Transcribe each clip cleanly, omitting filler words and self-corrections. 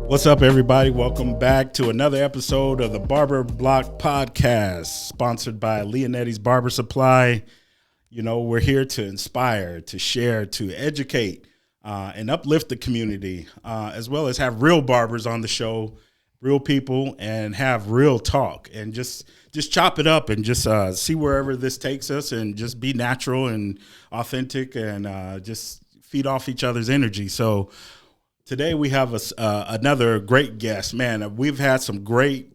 What's up, everybody? Welcome back to another episode of the Barber Block Podcast, sponsored by Leonetti's Barber Supply. You know, we're here to inspire, to share, to educate, and uplift the community, as well as have real barbers on the show, real people, and have real talk, and just chop it up and just see wherever this takes us, and just be natural and authentic, and just feed off each other's energy. So today we have another great guest. Man, we've had some great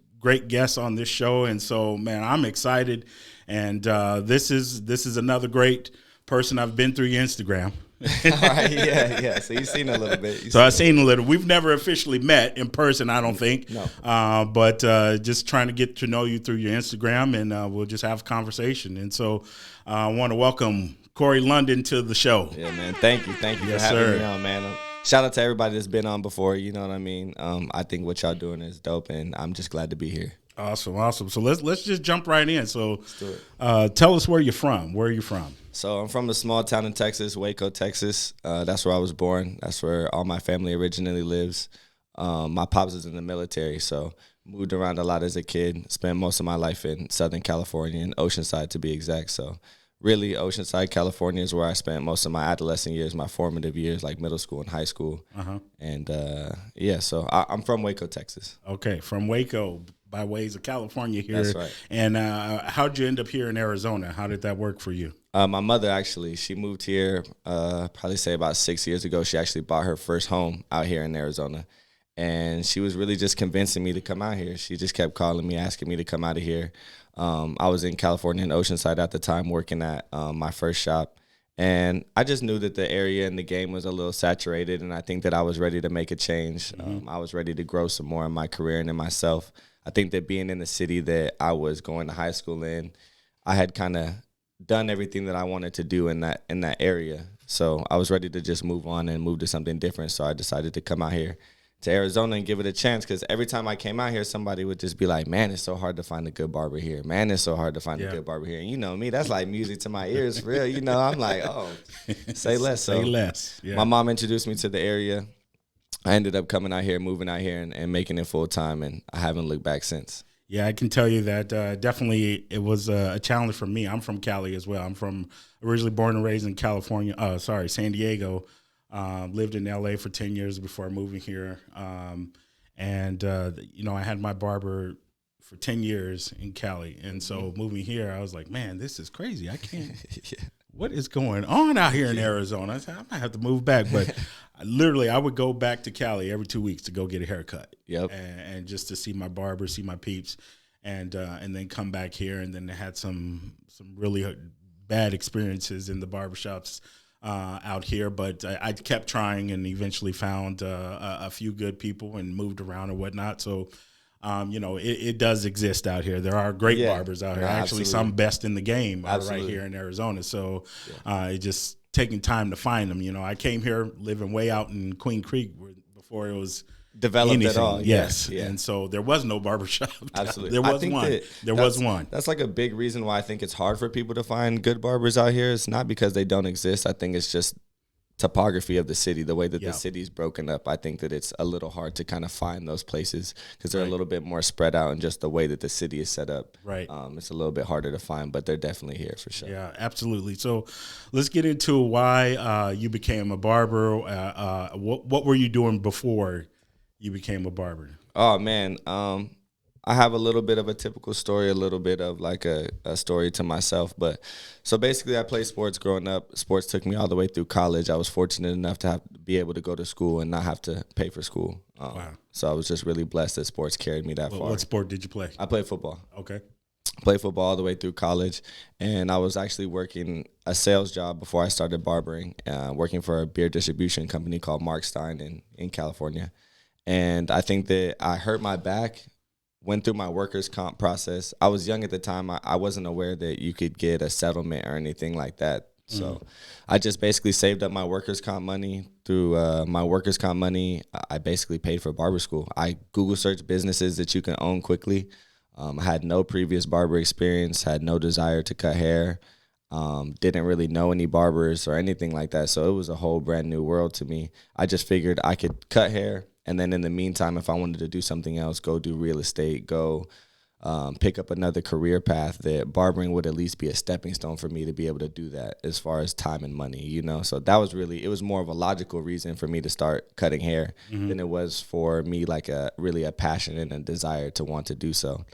guests on this show, and so, man, I'm excited. And this is another great person. I've been through your Instagram. All right, yeah. So you've seen a little bit. I've seen a little. We've never officially met in person, I don't think. No. But just trying to get to know you through your Instagram, and we'll just have a conversation. And so I want to welcome Corey London to the show. Yeah, man. Thank you Yes, for having sir. me on, man. Shout out to everybody that's been on before. You know what I mean? I think what y'all doing is dope, and I'm just glad to be here. Awesome. So let's just jump right in. So Let's do it. Tell us where you're from. Where are you from? So I'm from a small town in Texas, Waco, Texas. That's where I was born. That's where all my family originally lives. My pops is in the military, so moved around a lot as a kid. Spent most of my life in Southern California, in Oceanside to be exact. So really, Oceanside, California is where I spent most of my adolescent years, my formative years, like middle school and high school. And, so I'm from Waco, Texas. Okay, from Waco by ways of California here. That's right. And how'd you end up here in Arizona? How did that work for you? My mother, actually, she moved here probably say about 6 years ago. She actually bought her first home out here in Arizona. And she was really just convincing me to come out here. She just kept calling me, asking me to come out of here. I was in California in Oceanside at the time working at my first shop. And I just knew that the area and the game was a little saturated, and I think that I was ready to make a change. I was ready to grow some more in my career and in myself. I think that being in the city that I was going to high school in, I had kind of done everything that I wanted to do in that area. So I was ready to just move on and move to something different. So I decided to come out here to Arizona and give it a chance, because every time I came out here, somebody would just be like, man, it's so hard to find a good barber here. Man, it's so hard to find a good barber here. And you know me, that's like music to my ears, for real. You know, I'm like, oh, say less. Say less. Yeah. My mom introduced me to the area. I ended up coming out here, moving out here, and making it full time, and I haven't looked back since. Yeah, I can tell you that definitely it was a challenge for me. I'm from Cali as well. I'm originally born and raised in California. San Diego. Lived in LA for 10 years before moving here. I had my barber for 10 years in Cali. And so moving here, I was like, man, this is crazy. I can't. What is going on out here in Arizona? I said, I might have to move back. But I would go back to Cali every 2 weeks to go get a haircut. Yep. And just to see my barber, see my peeps, and then come back here. And then I had some really bad experiences in the barbershops out here, but I kept trying and eventually found a few good people and moved around and whatnot. So, it does exist out here. There are great barbers out here. Actually, absolutely. Some best in the game are right Absolutely. here in Arizona. So it's just taking time to find them. You know, I came here living way out in Queen Creek before it was Developed anything. at all. Yes. Yeah. And so there was no barbershop. Absolutely. There was one. There was one. That's like a big reason why I think it's hard for people to find good barbers out here. It's not because they don't exist. I think it's just topography of the city, the way that the city's broken up. I think that it's a little hard to kind of find those places because they're a little bit more spread out, and just the way that the city is set up. Right. It's a little bit harder to find, but they're definitely here for sure. Yeah, absolutely. So let's get into why you became a barber. What were you doing before you became a barber? Oh, man. I have a little bit of a typical story, a little bit of like a story to myself. But so basically I played sports growing up. Sports took me all the way through college. I was fortunate enough to be able to go to school and not have to pay for school. Wow. So I was just really blessed that sports carried me that far. What sport did you play? I played football. Okay. Played football all the way through college. And I was actually working a sales job before I started barbering, working for a beer distribution company called Mark Stein in California. And I think that I hurt my back, went through my workers' comp process. I was young at the time. I wasn't aware that you could get a settlement or anything like that. So I just basically saved up my workers' comp money. Through my workers' comp money, I basically paid for barber school. I Google searched businesses that you can own quickly. I had no previous barber experience, had no desire to cut hair, didn't really know any barbers or anything like that. So it was a whole brand new world to me. I just figured I could cut hair, And then in the meantime, if I wanted to do something else, go do real estate, go pick up another career path, that barbering would at least be a stepping stone for me to be able to do that as far as time and money, you know? So that was really, it was more of a logical reason for me to start cutting hair than it was for me like really a passion and a desire to want to do so.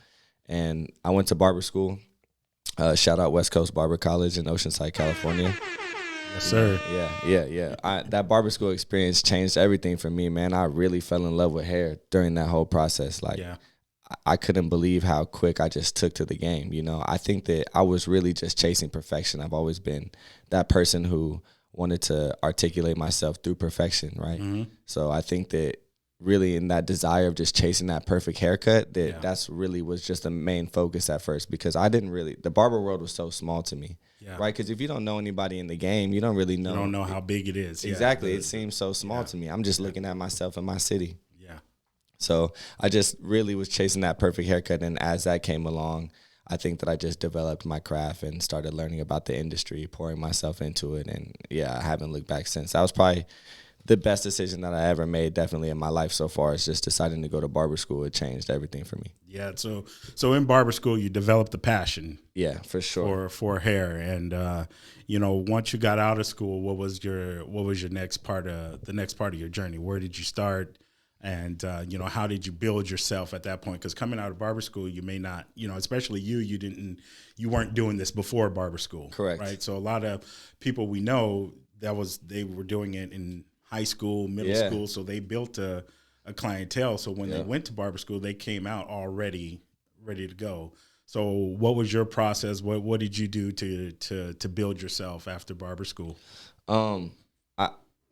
And I went to barber school. Shout out West Coast Barber College in Oceanside, California. Yes, sir. Yeah. That barber school experience changed everything for me, man. I really fell in love with hair during that whole process. Like, I couldn't believe how quick I just took to the game. You know, I think that I was really just chasing perfection. I've always been that person who wanted to articulate myself through perfection, right? So I think that really in that desire of just chasing that perfect haircut, that's really was just the main focus at first, because I didn't really, the barber world was so small to me, right? Because if you don't know anybody in the game, you don't really know. You don't know how big it is. Exactly. It seems so small to me. I'm just looking at myself in my city. So I just really was chasing that perfect haircut. And as that came along, I think that I just developed my craft and started learning about the industry, pouring myself into it. And I haven't looked back since. That was probably the best decision that I ever made, definitely in my life so far, is just deciding to go to barber school. It changed everything for me. Yeah. So in barber school, you developed the passion. Yeah, for sure. For hair. And, once you got out of school, what was your next part of your journey? Where did you start? And, how did you build yourself at that point? Because coming out of barber school, you may not, especially you weren't doing this before barber school. Correct. Right. So a lot of people we know they were doing it in high school, middle school. So they built a clientele. So when they went to barber school, they came out already ready to go. So what was your process? What did you do to build yourself after barber school?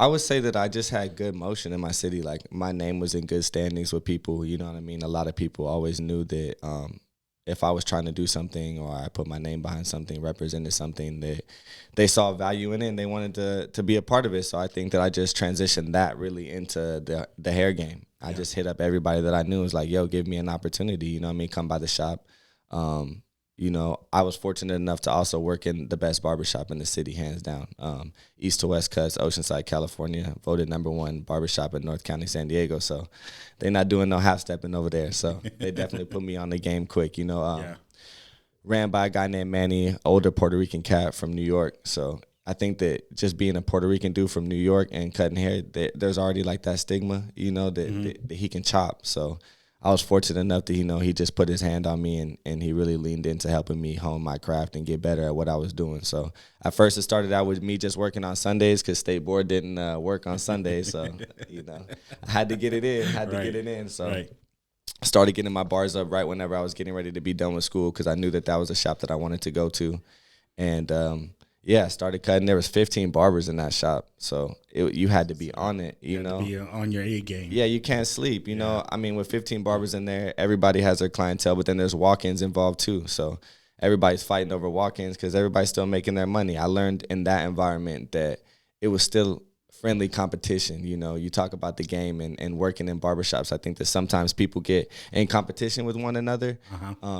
I would say that I just had good motion in my city. Like, my name was in good standings with people, you know what I mean? A lot of people always knew that if I was trying to do something, or I put my name behind something, represented something, that they saw value in it and they wanted to be a part of it. So I think that I just transitioned that really into the hair game. I just hit up everybody that I knew. It was like, yo, give me an opportunity, you know what I mean? Come by the shop. I was fortunate enough to also work in the best barbershop in the city, hands down. East to West Cuts, Oceanside, California, voted #1 barbershop in North County, San Diego. So they're not doing no half-stepping over there. So they definitely put me on the game quick, Ran by a guy named Manny, older Puerto Rican cat from New York. So I think that just being a Puerto Rican dude from New York and cutting hair, there's already like that stigma, that he can chop. So I was fortunate enough that, he just put his hand on me and he really leaned into helping me hone my craft and get better at what I was doing. So at first it started out with me just working on Sundays, because State Board didn't work on Sundays. So, I had to get it in. So I started getting my bars up right whenever I was getting ready to be done with school, because I knew that was a shop that I wanted to go to. And, I started cutting. There was 15 barbers in that shop, so you had to be on it. You know, to be on your A game. Yeah, you can't sleep. You know, I mean, with 15 barbers in there, everybody has their clientele, but then there's walk-ins involved too. So everybody's fighting over walk-ins because everybody's still making their money. I learned in that environment that it was still friendly competition. You talk about the game and working in barbershops. I think that sometimes people get in competition with one another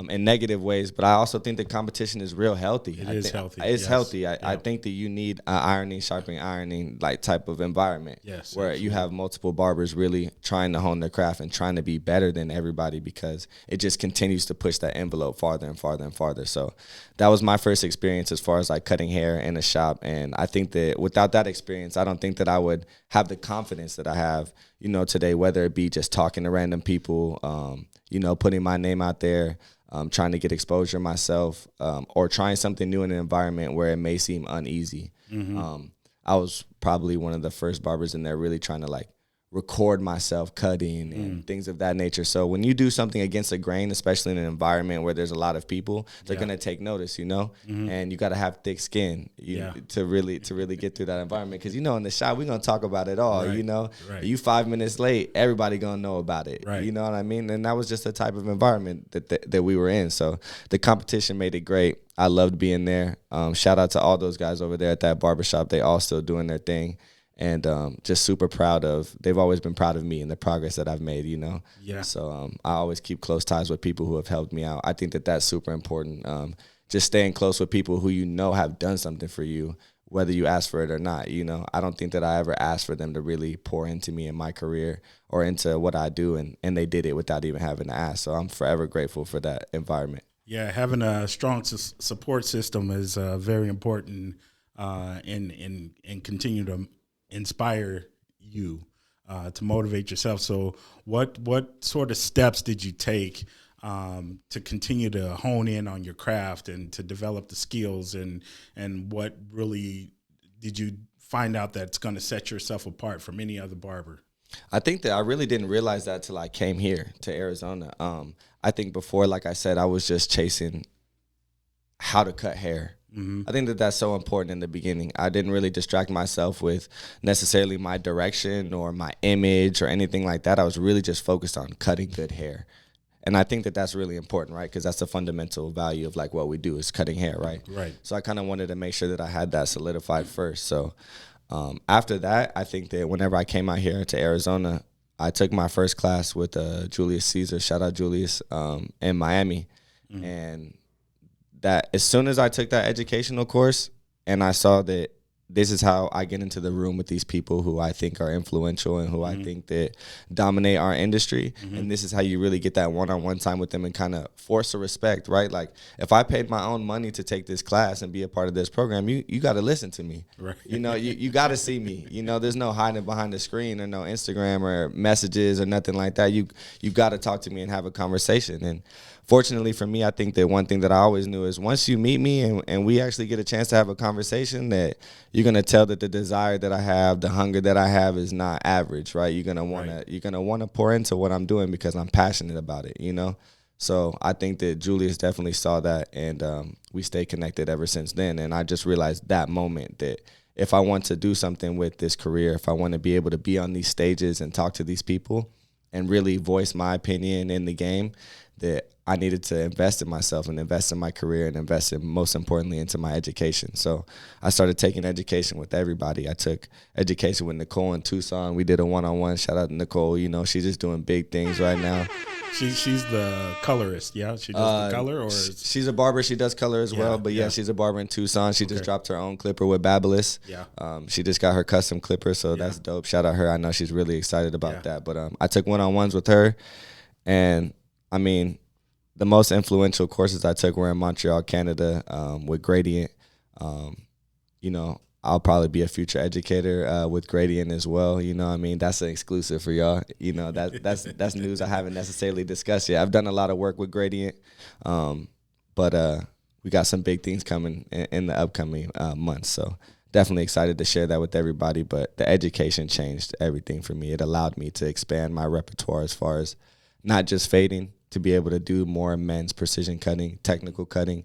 in negative ways, but I also think that competition is real healthy. It's healthy. It's healthy. I think that you need an ironing, sharpening, ironing like type of environment where absolutely. You have multiple barbers really trying to hone their craft and trying to be better than everybody, because it just continues to push that envelope farther and farther and farther. So that was my first experience as far as like cutting hair in a shop. And I think that without that experience, I don't think that I would have the confidence that I have, today, whether it be just talking to random people, putting my name out there, trying to get exposure myself, or trying something new in an environment where it may seem uneasy. I was probably one of the first barbers in there really trying to like record myself cutting and things of that nature. So when you do something against the grain, especially in an environment where there's a lot of people, they're going to take notice, and you got to have thick skin to really get through that environment. Because, in the shop, we're going to talk about it all, Right. You 5 minutes late, everybody going to know about it. Right. You know what I mean? And that was just the type of environment that we were in. So the competition made it great. I loved being there. Shout out to all those guys over there at that barbershop. They all still doing their thing. And just super proud they've always been proud of me and the progress that I've made, Yeah. So I always keep close ties with people who have helped me out. I think that that's super important. Just staying close with people who have done something for you, whether you ask for it or not. You know, I don't think that I ever asked for them to really pour into me in my career or into what I do, and they did it without even having to ask. So I'm forever grateful for that environment. Yeah, having a strong support system is very important, and continue to inspire you to motivate yourself. So, what sort of steps did you take to continue to hone in on your craft and to develop the skills, and what really did you find out that's going to set yourself apart from any other barber? I think that I really didn't realize that till I came here to Arizona. I think before, like I said, I was just chasing how to cut hair. Mm-hmm. I think that that's so important in the beginning. I didn't really distract myself with necessarily my direction or my image or anything like that. I was really just focused on cutting good hair. And I think that that's really important, right? Because that's the fundamental value of like what we do is cutting hair, right? Right. So I kind of wanted to make sure that I had that solidified first. So after that, I think that whenever I came out here to Arizona, I took my first class with Julius Caesar, shout out Julius, in Miami. Mm-hmm. And that as soon as I took that educational course and I saw that this is how I get into the room with these people who I think are influential and who I think that dominate our industry. And this is how you really get that one-on-one time with them and kind of force a respect, right? Like if I paid my own money to take this class and be a part of this program, you got to listen to me. Right. You know, you got to see me. You know, there's no hiding behind the screen or no Instagram or messages or nothing like that. You got to talk to me and have a conversation. And fortunately for me, I think that one thing that I always knew is once you meet me and we actually get a chance to have a conversation, that you're gonna tell that the desire that I have, the hunger that I have, is not average, right? You're gonna wanna pour into what I'm doing because I'm passionate about it, you know. So I think that Julius definitely saw that, and we stayed connected ever since then. And I just realized that moment that if I want to do something with this career, if I want to be able to be on these stages and talk to these people and really voice my opinion in the game, that I needed to invest in myself and invest in my career and invest in, most importantly, into my education. So I started taking education with everybody. I took education with Nicole in Tucson. We did a one-on-one. Shout out to Nicole. You know, she's just doing big things right now. She's the colorist, yeah? She does the color? Or she's a barber. She does color as well. But, yeah, she's a barber in Tucson. She just dropped her own clipper with Babyliss. Yeah. She just got her custom clipper, so that's dope. Shout out her. I know she's really excited about that. But I took one-on-ones with her, and, I mean, the most influential courses I took were in Montreal, Canada, with Gradient. You know, I'll probably be a future educator with Gradient as well. You know what I mean? That's an exclusive for y'all. You know, that's news I haven't necessarily discussed yet. I've done a lot of work with Gradient, but we got some big things coming in the upcoming months. So definitely excited to share that with everybody. But the education changed everything for me. It allowed me to expand my repertoire as far as not just fading, to be able to do more men's precision cutting, technical cutting,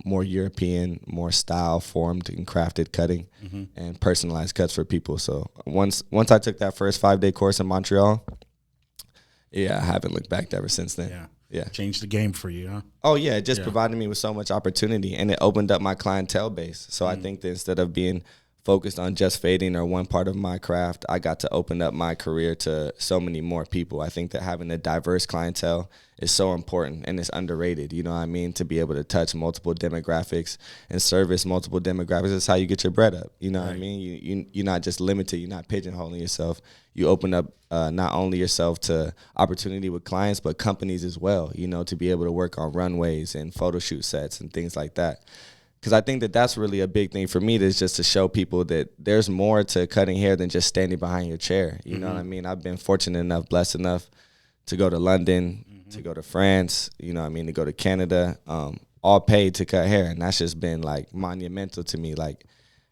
more European, more style formed and crafted cutting, and personalized cuts for people. So once I took that first 5-day course in Montreal, I haven't looked back ever since then. Yeah. Changed the game for you, huh? Oh, yeah. It just provided me with so much opportunity, and it opened up my clientele base. So I think that instead of being focused on just fading or one part of my craft, I got to open up my career to so many more people. I think that having a diverse clientele is so important, and it's underrated. You know what I mean? To be able to touch multiple demographics and service multiple demographics is how you get your bread up. You know what I mean? You're not just limited. You're not pigeonholing yourself. You open up not only yourself to opportunity with clients, but companies as well, you know, to be able to work on runways and photo shoot sets and things like that. Because I think that that's really a big thing for me, is just to show people that there's more to cutting hair than just standing behind your chair. You know what I mean? I've been fortunate enough, blessed enough to go to London, to go to France, you know what I mean, to go to Canada, all paid to cut hair. And that's just been, like, monumental to me. Like,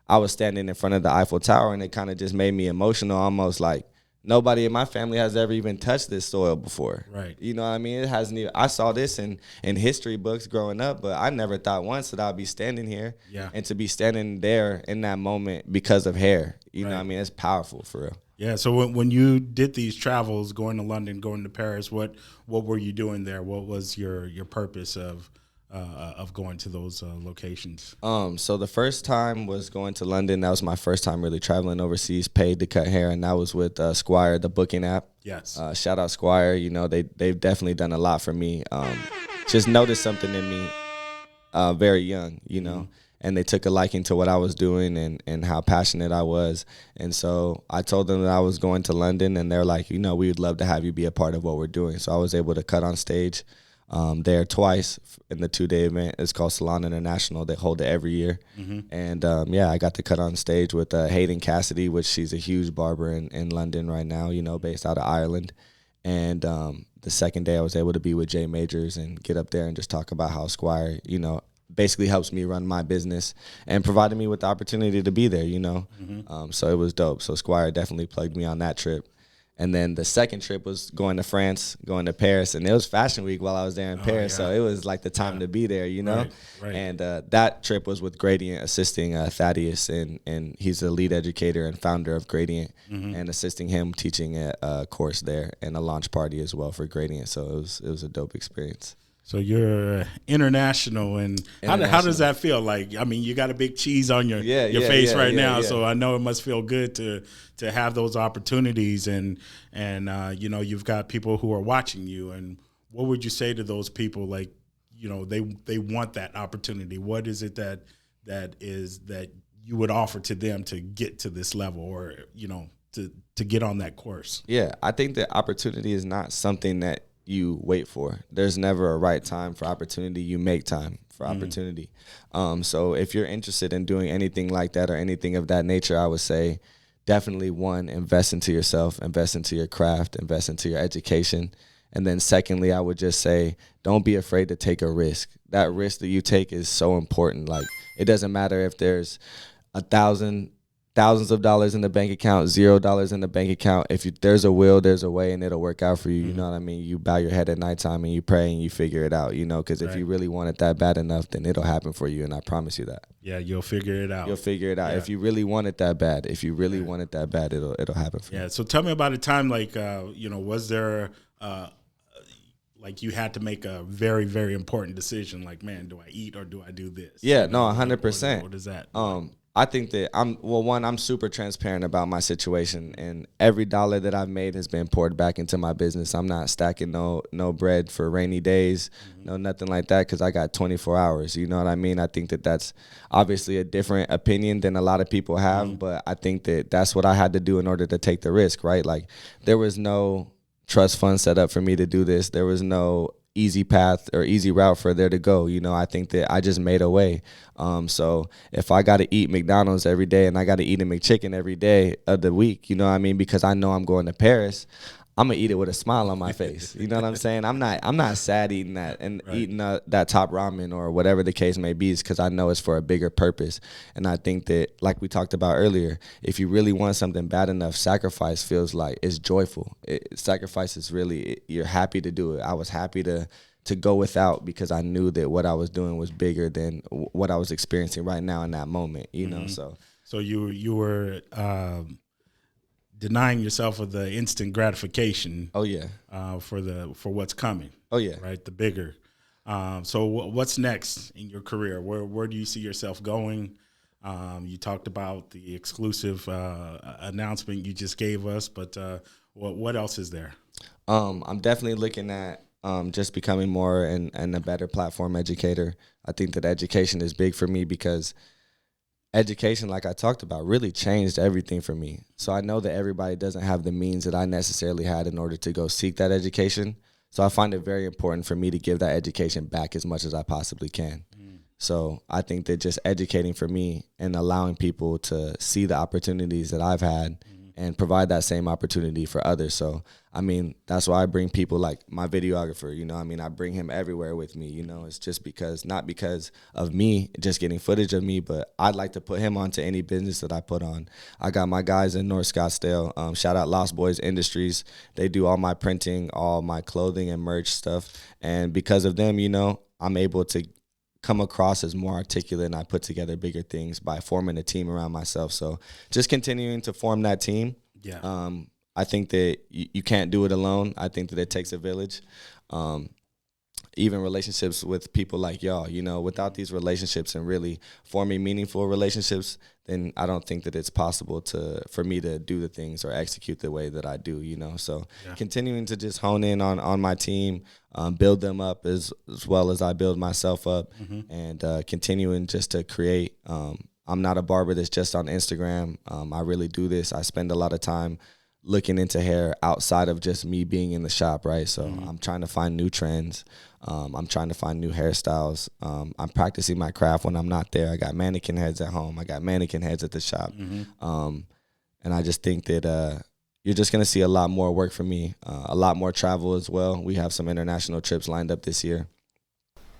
I was standing in front of the Eiffel Tower, and it kind of just made me emotional, almost like nobody in my family has ever even touched this soil before. Right. You know what I mean? It hasn't even, I saw this in history books growing up, but I never thought once that I'd be standing here and to be standing there in that moment because of hair. You know what I mean? It's powerful, for real. Yeah. So when you did these travels, going to London, going to Paris, what were you doing there? What was your purpose of going to those locations? So the first time was going to London. That was my first time really traveling overseas, paid to cut hair, and that was with Squire, the booking app. Yes. Shout out Squire. You know, they've definitely done a lot for me. Just noticed something in me very young, you know. and they took a liking to what I was doing and how passionate I was. And so I told them that I was going to London, and they're like, we would love to have you be a part of what we're doing. So I was able to cut on stage there twice in the 2-day event. It's called Salon International. They hold it every year. And I got to cut on stage with Hayden Cassidy, which she's a huge barber in London right now, based out of Ireland. And the second day I was able to be with Jay Majors and get up there and just talk about how Squire, basically helps me run my business and provided me with the opportunity to be there, so it was dope. So Squire definitely plugged me on that trip. And then the second trip was going to France, going to Paris, and it was Fashion Week while I was there in Paris, so it was like the time to be there, Right. And that trip was with Gradient, assisting Thaddeus, and he's the lead educator and founder of Gradient, and assisting him teaching a course there and a launch party as well for Gradient. So it was a dope experience. So you're international, and how does that feel? Like, I mean, you got a big cheese on your face right now, so I know it must feel good to have those opportunities, and you've got people who are watching you. And what would you say to those people? Like, they want that opportunity. What is it that you would offer to them to get to this level, or to get on that course? Yeah, I think that opportunity is not something that you wait for. There's never a right time for opportunity. You make time for opportunity. So if you're interested in doing anything like that or anything of that nature, I would say definitely, one, invest into yourself, invest into your craft, invest into your education. And then secondly, I would just say, don't be afraid to take a risk. That risk that you take is so important. Like, it doesn't matter if there's thousands of dollars in the bank account, $0 in the bank account. If there's a will, there's a way, and it'll work out for you. You know what I mean? You bow your head at nighttime and you pray and you figure it out, because if you really want it that bad enough, then it'll happen for you, and I promise you that. Yeah, you'll figure it out. You'll figure it out. Yeah. If you really want it that bad, it'll happen for you. Yeah, so tell me about a time like, was there like you had to make a very, very important decision, like, man, do I eat or do I do this? Yeah, no, 100%. What is that? I think that I'm super transparent about my situation, and every dollar that I've made has been poured back into my business. I'm not stacking no bread for rainy days, no nothing like that, because I got 24 hours. You know what I mean? I think that that's obviously a different opinion than a lot of people have, but I think that that's what I had to do in order to take the risk, right? Like, there was no trust fund set up for me to do this. There was no easy path or easy route for there to go. I think that I just made a way. So if I got to eat McDonald's every day and I got to eat a McChicken every day of the week, because I know I'm going to Paris, I'm gonna eat it with a smile on my face. You know what I'm saying? I'm not sad eating that and eating that top ramen or whatever the case may be, is because I know it's for a bigger purpose. And I think that, like we talked about earlier, if you really want something bad enough, sacrifice feels like it's joyful. Sacrifice is really, you're happy to do it. I was happy to go without, because I knew that what I was doing was bigger than what I was experiencing right now in that moment. So you were denying yourself of the instant gratification. Oh yeah. For what's coming. Oh yeah. Right. The bigger. So what's next in your career? Where do you see yourself going? You talked about the exclusive announcement you just gave us, but what else is there? I'm definitely looking at just becoming more and a better platform educator. I think that education is big for me, because education, like I talked about, really changed everything for me. So I know that everybody doesn't have the means that I necessarily had in order to go seek that education. So I find it very important for me to give that education back as much as I possibly can. So I think that just educating for me and allowing people to see the opportunities that I've had and provide that same opportunity for others. So, I mean, that's why I bring people like my videographer, I bring him everywhere with me, it's just not because of me just getting footage of me, but I'd like to put him onto any business that I put on. I got my guys in North Scottsdale, shout out Lost Boys Industries. They do all my printing, all my clothing and merch stuff. And because of them, I'm able to come across as more articulate, and I put together bigger things by forming a team around myself. So just continuing to form that team. Yeah. I think that you can't do it alone. I think that it takes a village. even relationships with people like y'all. You know, without these relationships and really forming meaningful relationships, then I don't think that it's possible for me to do the things or execute the way that I do, you know. So continuing to just hone in on my team, build them up as well as I build myself up, and continuing just to create. I'm not a barber that's just on Instagram. I really do this. I spend a lot of time looking into hair outside of just me being in the shop, right? So I'm trying to find new trends. I'm trying to find new hairstyles. I'm practicing my craft when I'm not there. I got mannequin heads at home. I got mannequin heads at the shop. And I just think that you're just going to see a lot more work from me, a lot more travel as well. We have some international trips lined up this year.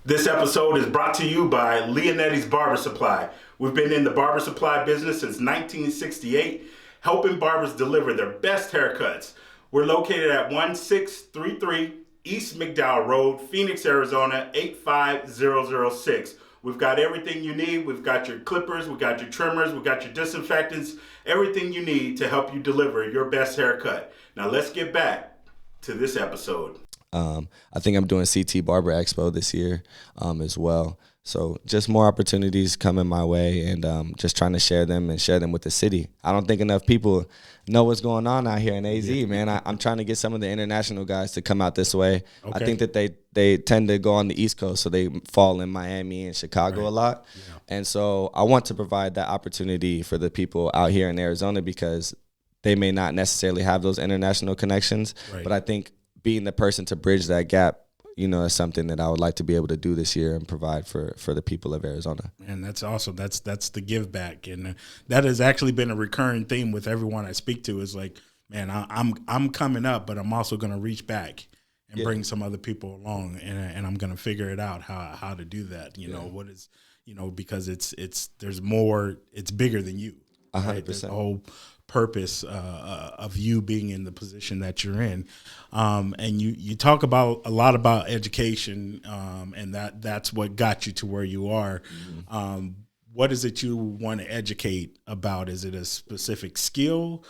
This episode is brought to you by Leonetti's Barber Supply. We've been in the barber supply business since 1968, helping barbers deliver their best haircuts. We're located at 1633 East McDowell Road, Phoenix, Arizona, 85006. We've got everything you need. We've got your clippers, we've got your trimmers, we've got your disinfectants, everything you need to help you deliver your best haircut. Now let's get back to this episode. I think I'm doing CT Barber Expo this year as well. So just more opportunities coming my way, and just trying to share them with the city. I don't think enough people know what's going on out here in AZ, man. I'm trying to get some of the international guys to come out this way. Okay. I think that they tend to go on the East Coast, so they fall in Miami and Chicago a lot. Yeah. And so I want to provide that opportunity for the people out here in Arizona, because they may not necessarily have those international connections, but I think being the person to bridge that gap, you know, is something that I would like to be able to do this year and provide for the people of Arizona. And that's awesome. That's the give back, and that has actually been a recurring theme with everyone I speak to. Is like, man, I'm coming up, but I'm also going to reach back and bring some other people along, and I'm going to figure it out how to do that. You know, what is, you know, because there's more. It's bigger than you. 100%. The whole purpose of you being in the position that you're in, and you talk about a lot about education, and that's what got you to where you are. What is it you want to educate about? Is it a specific skill?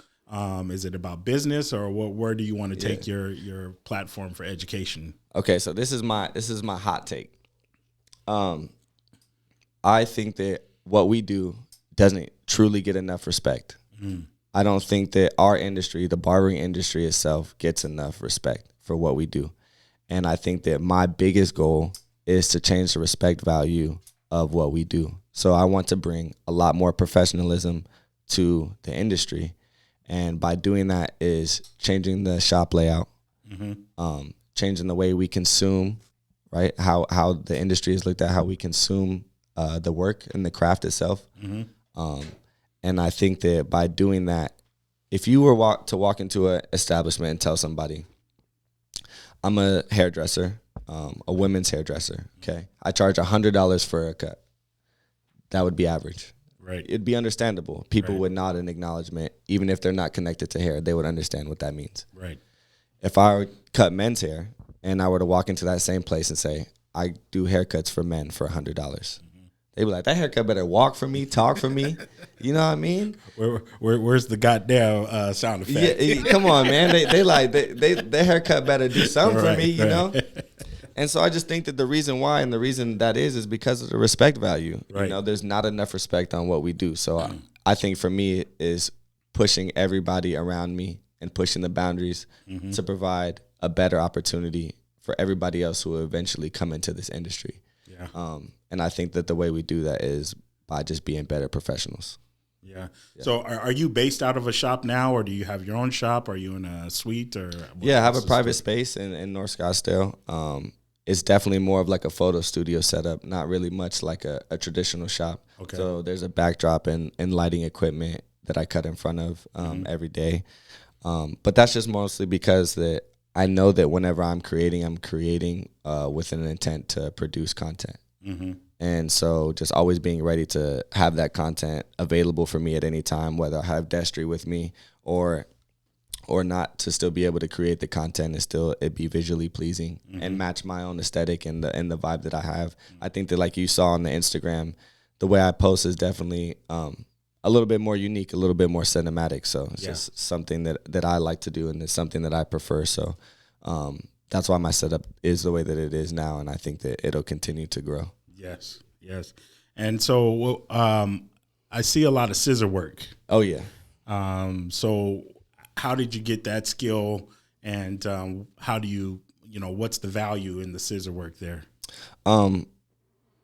Is it about business, or where do you want to take your platform for education? Okay, so this is my hot take. I think that what we do doesn't truly get enough respect. I don't think that our industry, the barbering industry itself, gets enough respect for what we do. And I think that my biggest goal is to change the respect value of what we do. So I want to bring a lot more professionalism to the industry. And by doing that is changing the shop layout, changing the way we consume, right? How the industry is looked at, how we consume the work and the craft itself. And I think that by doing that, if you were to walk into an establishment and tell somebody, I'm a hairdresser, a women's hairdresser, okay? I charge $100 for a cut. That would be average. Right. It'd be understandable. People would nod in acknowledgement. Even if they're not connected to hair, they would understand what that means. Right. If I would cut men's hair and I were to walk into that same place and say, I do haircuts for men for $100, they be like, that haircut better walk for me, talk for me. You know what I mean? Where's the goddamn sound effect? Yeah, come on, man. Their haircut better do something for me, you know? And so I just think that the reason why and the reason that is because of the respect value. Right. You know, there's not enough respect on what we do. So I think for me it is pushing everybody around me and pushing the boundaries to provide a better opportunity for everybody else who will eventually come into this industry. Yeah. And I think that the way we do that is by just being better professionals. Yeah. So are you based out of a shop now, or do you have your own shop? Are you in a suite? Or I have a private space in North Scottsdale. It's definitely more of like a photo studio setup, not really much like a traditional shop. Okay. So there's a backdrop and lighting equipment that I cut in front of every day. But that's just mostly because that I know that whenever I'm creating with an intent to produce content. And so just always being ready to have that content available for me at any time, whether I have Destry with me or not, to still be able to create the content and still it be visually pleasing and match my own aesthetic and the vibe that I have. I think that, like you saw on the Instagram, the way I post is definitely a little bit more unique, a little bit more cinematic. So it's just something that I like to do, and it's something that I prefer. So that's why my setup is the way that it is now, and I think that it'll continue to grow. Yes, yes. And so I see a lot of scissor work. Oh yeah. So how did you get that skill, and how do you what's the value in the scissor work there?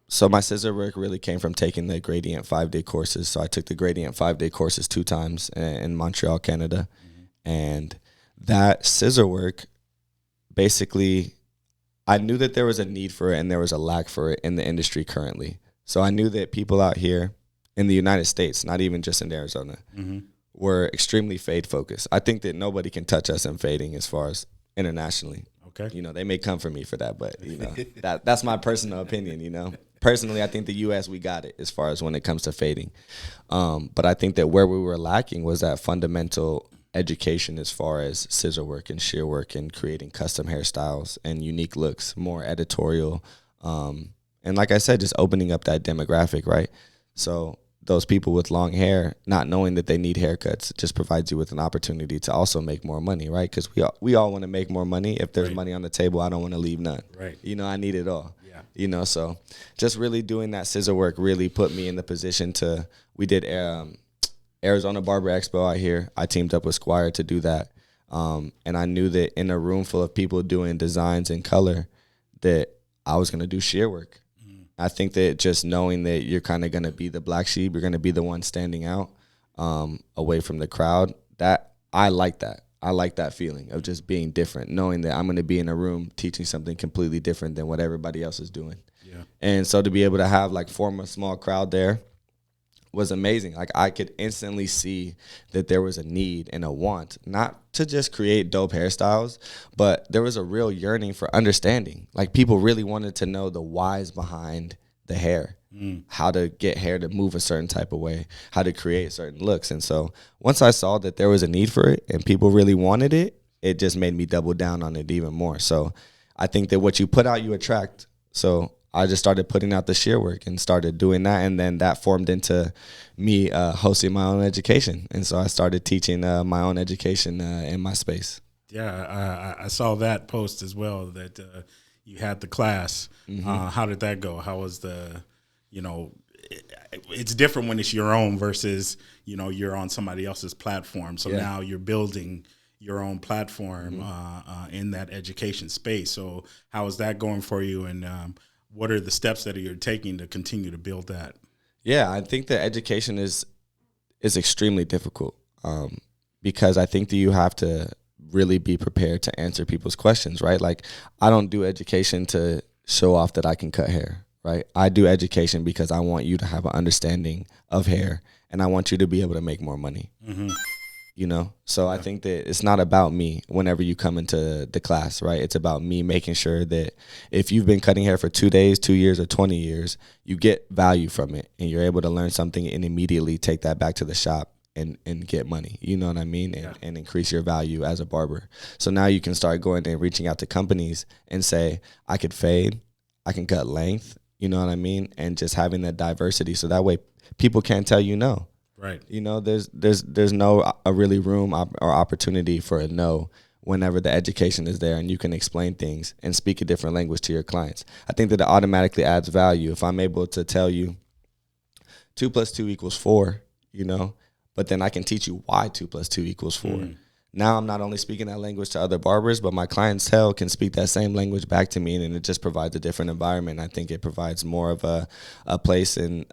So my scissor work really came from taking the Gradient 5-day courses. So I took the Gradient 5-day courses 2 times in Montreal, Canada. And that scissor work, basically, I knew that there was a need for it and there was a lack for it in the industry currently. So I knew that people out here in the United States, not even just in Arizona, were extremely fade focused. I think that nobody can touch us in fading as far as internationally. Okay. They may come for me for that, but that's my personal opinion. Personally, I think the U.S., we got it as far as when it comes to fading. But I think that where we were lacking was that fundamental education as far as scissor work and shear work and creating custom hairstyles and unique looks, more editorial. And like I said, just opening up that demographic, right? So those people with long hair, not knowing that they need haircuts, just provides you with an opportunity to also make more money, right? Because we all want to make more money. If there's money on the table, I don't want to leave none. Right. I need it all. Yeah. So just really doing that scissor work really put me in the position to, we did Arizona Barber Expo out here. I teamed up with Squire to do that. And I knew that in a room full of people doing designs and color that I was going to do shear work. I think that just knowing that you're kind of going to be the black sheep, you're going to be the one standing out away from the crowd, that I like that. I like that feeling of just being different, knowing that I'm going to be in a room teaching something completely different than what everybody else is doing. Yeah. And so to be able to have form a small crowd there was amazing. I could instantly see that there was a need and a want, not to just create dope hairstyles, but there was a real yearning for understanding. People really wanted to know the whys behind the hair, how to get hair to move a certain type of way, how to create certain looks. And so once I saw that there was a need for it and people really wanted it, it just made me double down on it even more. So I think that what you put out, you attract. So I just started putting out the shear work and started doing that. And then that formed into me hosting my own education. And so I started teaching my own education in my space. Yeah, I saw that post as well, that you had the class. How did that go? How was it's different when it's your own versus, you're on somebody else's platform. So now you're building your own platform in that education space. So how is that going for you? And what are the steps that you're taking to continue to build that? Yeah, I think that education is extremely difficult because I think that you have to really be prepared to answer people's questions, right? I don't do education to show off that I can cut hair, right? I do education because I want you to have an understanding of hair and I want you to be able to make more money. So I think that it's not about me whenever you come into the class, right? It's about me making sure that if you've been cutting hair for 2 days, 2 years, or 20 years, you get value from it and you're able to learn something and immediately take that back to the shop and get money, you know what I mean? And increase your value as a barber. So now you can start going and reaching out to companies and say, I could fade, I can cut length, you know what I mean? And just having that diversity. So that way people can't tell you no. Right. There's no really room or opportunity for a no whenever the education is there and you can explain things and speak a different language to your clients. I think that it automatically adds value. If I'm able to tell you 2 + 2 = 4, but then I can teach you why 2 + 2 = 4. Now I'm not only speaking that language to other barbers, but my clientele can speak that same language back to me, and it just provides a different environment. I think it provides more of a place and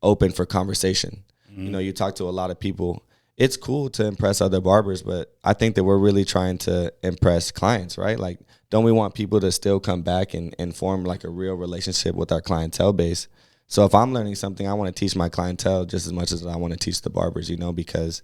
open for conversation. You talk to a lot of people. It's cool to impress other barbers, but I think that we're really trying to impress clients, right? Don't we want people to still come back and form a real relationship with our clientele base? So if I'm learning something, I want to teach my clientele just as much as I want to teach the barbers, because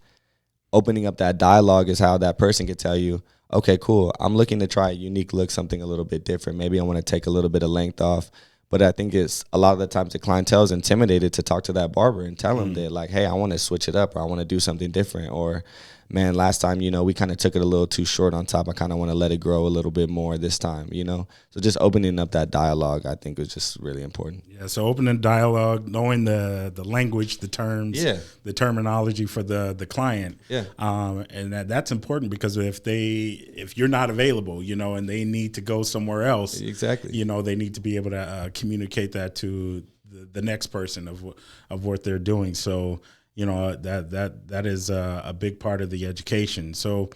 opening up that dialogue is how that person could tell you, okay, cool, I'm looking to try a unique look, something a little bit different. Maybe I want to take a little bit of length off. But I think it's a lot of the times the clientele is intimidated to talk to that barber and tell him that hey, I want to switch it up or I want to do something different. Or man, last time, we kind of took it a little too short on top. I kind of want to let it grow a little bit more this time, So just opening up that dialogue, I think, was just really important. Yeah, so opening dialogue, knowing the language, the terms, the terminology for the client. Yeah. And that's important because if you're not available, and they need to go somewhere else. Exactly. They need to be able to communicate that to the next person of what they're doing. So, that is a big part of the education. So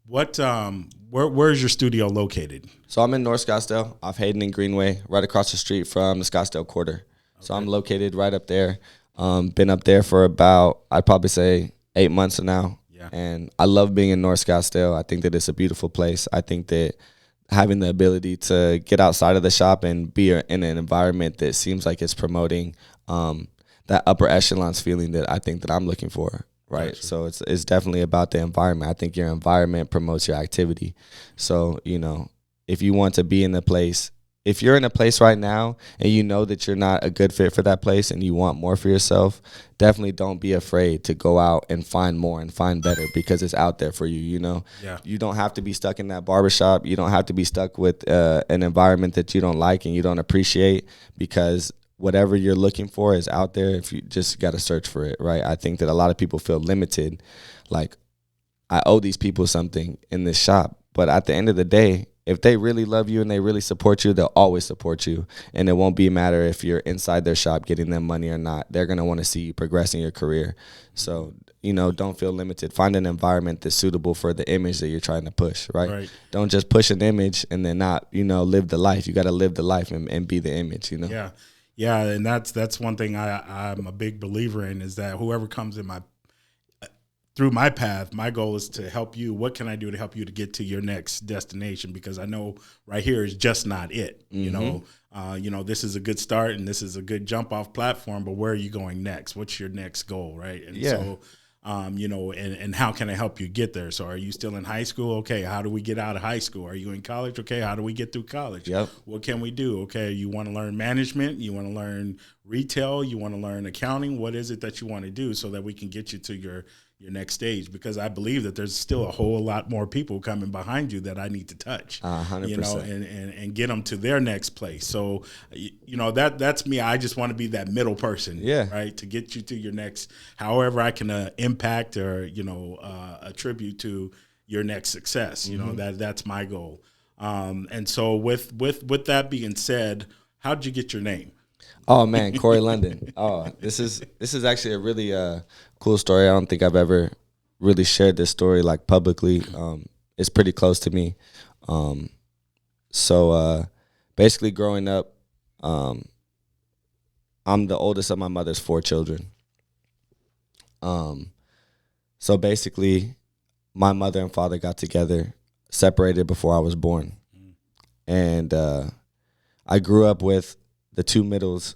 where's your studio located? So I'm in North Scottsdale, off Hayden and Greenway, right across the street from the Scottsdale Quarter. Okay. So I'm located right up there. Been up there for about, I'd probably say 8 months now. Yeah. And I love being in North Scottsdale. I think that it's a beautiful place. I think that having the ability to get outside of the shop and be in an environment that seems like it's promoting that upper echelons feeling that I think that I'm looking for. Right. Gotcha. So it's definitely about the environment. I think your environment promotes your activity. So, if you want to be in a place, if you're in a place right now and you know that you're not a good fit for that place and you want more for yourself, definitely don't be afraid to go out and find more and find better because it's out there for you, Yeah. You don't have to be stuck in that barbershop. You don't have to be stuck with an environment that you don't like and you don't appreciate, because whatever you're looking for is out there if you just got to search for it, right? I think that a lot of people feel limited, like I owe these people something in this shop. But at the end of the day, if they really love you and they really support you, they'll always support you. And it won't be a matter if you're inside their shop getting them money or not. They're going to want to see you progressing your career. So, don't feel limited. Find an environment that's suitable for the image that you're trying to push, right? Don't just push an image and then not, live the life. You got to live the life and be the image, Yeah. Yeah, and that's one thing I'm a big believer in, is that whoever comes in through my path, my goal is to help you. What can I do to help you to get to your next destination? Because I know right here is just not it. Mm-hmm. This is a good start and this is a good jump off platform, but where are you going next? What's your next goal, right? And so, and how can I help you get there? So are you still in high school? Okay, how do we get out of high school? Are you in college? Okay, how do we get through college? Yep. What can we do? Okay, you want to learn management? You want to learn retail? You want to learn accounting? What is it that you want to do so that we can get you to your next stage? Because I believe that there's still a whole lot more people coming behind you that I need to touch, 100%. And get them to their next place. So, that's me. I just want to be that middle person, right, to get you to your next, however I can impact or, attribute to your next success. That's my goal. And so with that being said, how did you get your name? Oh man, Corey London. Oh, this is actually a really cool story. I don't think I've ever really shared this story like publicly. It's pretty close to me. So basically, growing up, I'm the oldest of my mother's 4 children. So basically, my mother and father got together, separated before I was born, and I grew up with the 2 middles,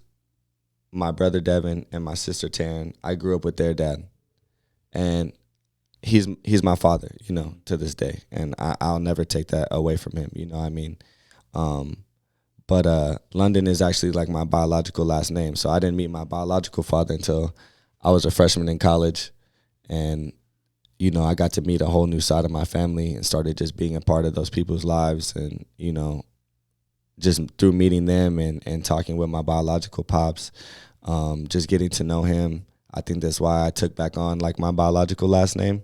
my brother Devin and my sister Taryn. I grew up with their dad, and he's my father, to this day, and I'll never take that away from him. But London is actually like my biological last name, so I didn't meet my biological father until I was a freshman in college, and I got to meet a whole new side of my family and started just being a part of those people's lives, and just through meeting them and talking with my biological pops, just getting to know him. I think that's why I took back on like my biological last name.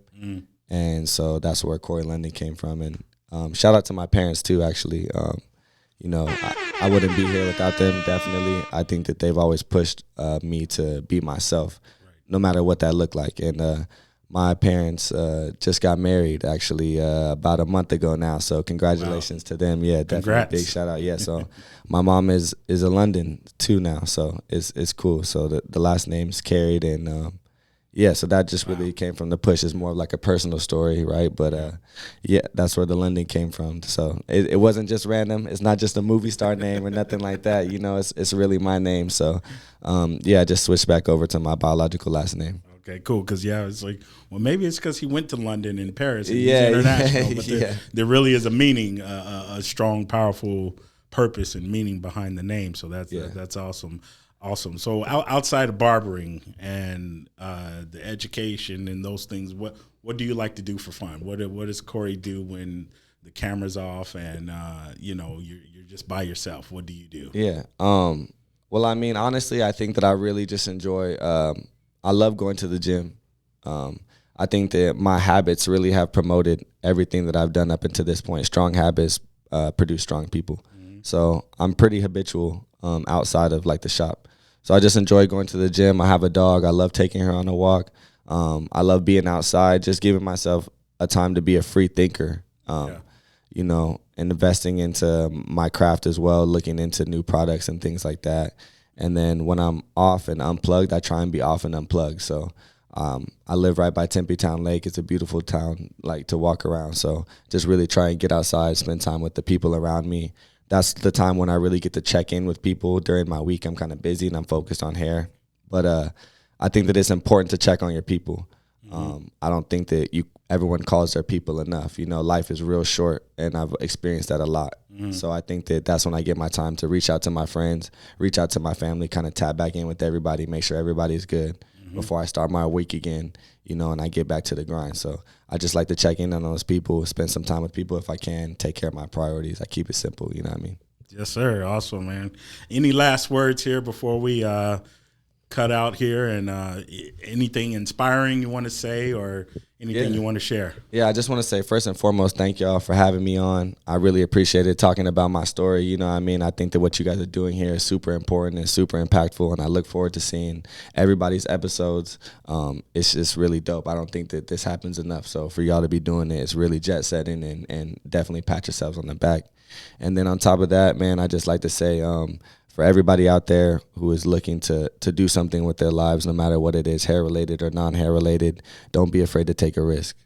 And so that's where Corey London came from. And shout out to my parents too, actually. I wouldn't be here without them, definitely. I think that they've always pushed me to be myself, no matter what that looked like. And my parents just got married actually about a month ago now, so congratulations to them. Yeah, definitely. Congrats. Big shout out. Yeah, so my mom is a London too now, so it's cool. So the last name's carried, and so that just really came from the push. It's more of like a personal story, right? But that's where the London came from. So it wasn't just random. It's not just a movie star name or nothing like that. It's really my name. So I just switched back over to my biological last name. Okay, cool. Because it's like, well, maybe it's because he went to London and Paris. And he's international, but there really is a meaning, a strong, powerful purpose and meaning behind the name. So that's awesome. Awesome. So outside of barbering and the education and those things, what do you like to do for fun? What does Corey do when the camera's off and you're just by yourself? What do you do? Yeah. Well, I mean, honestly, I think that I really just enjoy. I love going to the gym. I think that my habits really have promoted everything that I've done up until this point. Strong habits produce strong people. Mm-hmm. So I'm pretty habitual outside of like the shop. So I just enjoy going to the gym. I have a dog. I love taking her on a walk. I love being outside, just giving myself a time to be a free thinker. And investing into my craft as well, looking into new products and things like that. And then when I'm off and unplugged, I try and be off and unplugged. So I live right by Tempe Town Lake. It's a beautiful town, like, to walk around. So just really try and get outside, spend time with the people around me. That's the time when I really get to check in with people. During my week, I'm kind of busy and I'm focused on hair. But I think that it's important to check on your people. Mm-hmm. I don't think that everyone calls their people enough. Life is real short, and I've experienced that a lot. Mm-hmm. So I think that that's when I get my time to reach out to my friends, reach out to my family, kind of tap back in with everybody, make sure everybody's good before I start my week again, and I get back to the grind. So I just like to check in on those people, spend some time with people if I can, take care of my priorities. I keep it simple, you know what I mean? Yes, sir. Awesome, man. Any last words here before we cut out here, and anything inspiring you want to say or anything you want to share? Yeah, I just want to say, first and foremost, thank y'all for having me on. I really appreciate it, talking about my story. You know what I mean? I think that what you guys are doing here is super important and super impactful, and I look forward to seeing everybody's episodes. It's just really dope. I don't think that this happens enough. So for y'all to be doing it, it's really jet setting, and definitely pat yourselves on the back. And then on top of that, man, I just like to say, for everybody out there who is looking to do something with their lives, no matter what it is, hair-related or non-hair related, don't be afraid to take a risk.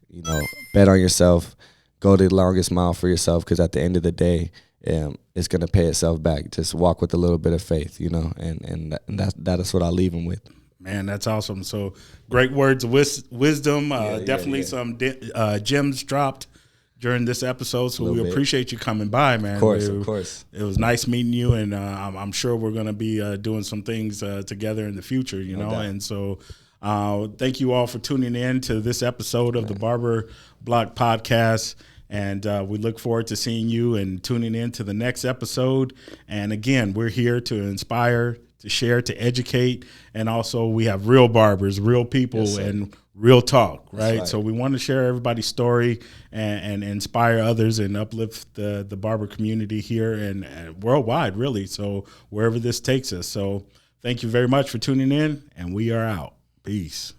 Bet on yourself, go the longest mile for yourself, because at the end of the day, it's going to pay itself back. Just walk with a little bit of faith, and that is what I'll leave them with. Man, that's awesome. So great words of wisdom. Definitely some gems dropped during this episode, so we appreciate you coming by, man. Of course. It was nice meeting you, and I'm sure we're going to be doing some things together in the future, no doubt. And so thank you all for tuning in to this episode of the Barber Block Podcast, and we look forward to seeing you and tuning in to the next episode. And again, we're here to inspire, to share, to educate, and also we have real barbers, real people, and real talk, right? So we want to share everybody's story and inspire others and uplift the barber community here and worldwide, really. So wherever this takes us. So thank you very much for tuning in, and we are out. Peace.